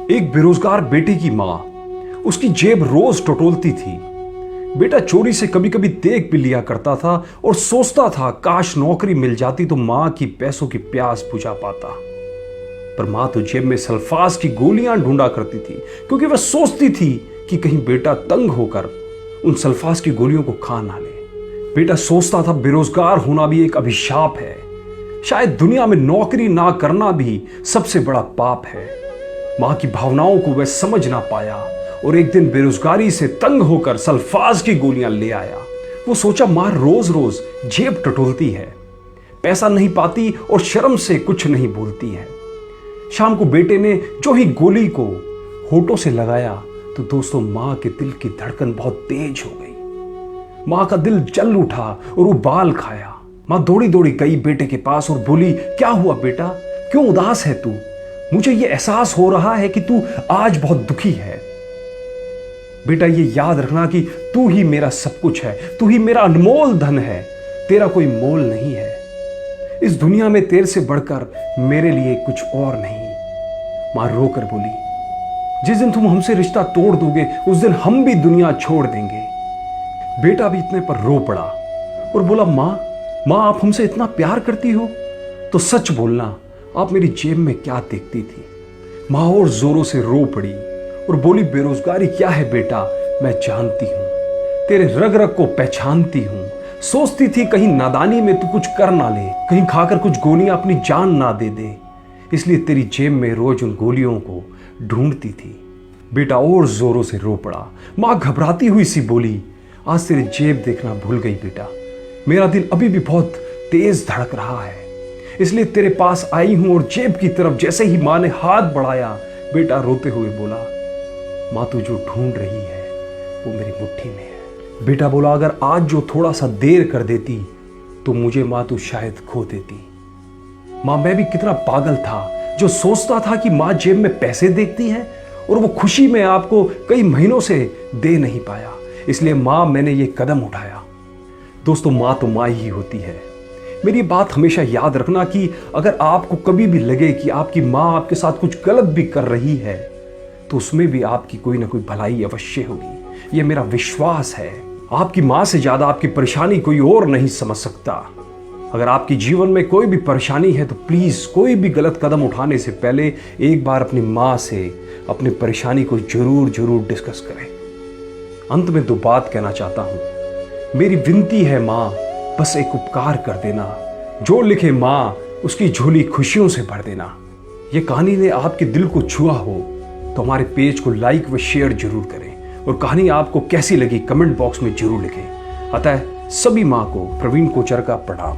एक बेरोजगार बेटे की मां उसकी जेब रोज टटोलती थी। बेटा चोरी से कभी कभी देख भी लिया करता था और सोचता था काश नौकरी मिल जाती तो मां की पैसों की प्यास बुझा पाता। पर मां तो जेब में सल्फास की गोलियां ढूंढा करती थी, क्योंकि वह सोचती थी कि कहीं बेटा तंग होकर उन सल्फास की गोलियों को खा ना ले। बेटा सोचता था बेरोजगार होना भी एक अभिशाप है, शायद दुनिया में नौकरी ना करना भी सबसे बड़ा पाप है। मां की भावनाओं को वह समझ ना पाया और एक दिन बेरोजगारी से तंग होकर सल्फास की गोलियां ले आया। वो सोचा मां रोज रोज जेब टटोलती है, पैसा नहीं पाती और शर्म से कुछ नहीं बोलती है। शाम को बेटे ने जो ही गोली को होठों से लगाया तो दोस्तों मां के दिल की धड़कन बहुत तेज हो गई। मां का दिल जल उठा और वो बाल खाया। मां दौड़ी दौड़ी गई बेटे के पास और बोली, क्या हुआ बेटा, क्यों उदास है तू? मुझे ये एहसास हो रहा है कि तू आज बहुत दुखी है। बेटा ये याद रखना कि तू ही मेरा सब कुछ है, तू ही मेरा अनमोल धन है, तेरा कोई मोल नहीं है। इस दुनिया में तेरे से बढ़कर मेरे लिए कुछ और नहीं। मां रोकर बोली, जिस दिन तुम हमसे रिश्ता तोड़ दोगे उस दिन हम भी दुनिया छोड़ देंगे। बेटा भी इतने पर रो पड़ा और बोला, मां आप हमसे इतना प्यार करती हो तो सच बोलना, आप मेरी जेब में क्या देखती थी? मां और जोरों से रो पड़ी और बोली, बेरोजगारी क्या है बेटा, मैं जानती हूं, तेरे रग रग को पहचानती हूं। सोचती थी कहीं नादानी में तू कुछ कर ना ले, कहीं खाकर कुछ गोलियां अपनी जान ना दे दे, इसलिए तेरी जेब में रोज उन गोलियों को ढूंढती थी। बेटा और जोरों से रो पड़ा। मां घबराती हुई सी बोली, आज तेरी जेब देखना भूल गई बेटा, मेरा दिल अभी भी बहुत तेज धड़क रहा है, इसलिए तेरे पास आई हूं। और जेब की तरफ जैसे ही मां ने हाथ बढ़ाया, बेटा रोते हुए बोला, मां तू जो ढूंढ रही है वो मेरी मुट्ठी में है। बेटा बोला, अगर आज जो थोड़ा सा देर कर देती तो मुझे मां तू शायद खो देती। मां मैं भी कितना पागल था जो सोचता था कि मां जेब में पैसे देखती है और वो खुशी में आपको कई महीनों से दे नहीं पाया, इसलिए मां मैंने ये कदम उठाया। दोस्तों मां तो मां ही होती है। मेरी बात हमेशा याद रखना कि अगर आपको कभी भी लगे कि आपकी मां आपके साथ कुछ गलत भी कर रही है तो उसमें भी आपकी कोई ना कोई भलाई अवश्य होगी, ये मेरा विश्वास है। आपकी मां से ज्यादा आपकी परेशानी कोई और नहीं समझ सकता। अगर आपके जीवन में कोई भी परेशानी है तो प्लीज कोई भी गलत कदम उठाने से पहले एक बार अपनी मां से अपनी परेशानी को जरूर डिस्कस करें। अंत में दो बात कहना चाहता हूं। मेरी विनती है मां, बस एक उपकार कर देना, जो लिखे मां उसकी झोली खुशियों से भर देना। ये कहानी ने आपके दिल को छुआ हो तो हमारे पेज को लाइक व शेयर जरूर करें और कहानी आपको कैसी लगी कमेंट बॉक्स में जरूर लिखें। अतः सभी मां को प्रवीण कोचर का प्रणाम।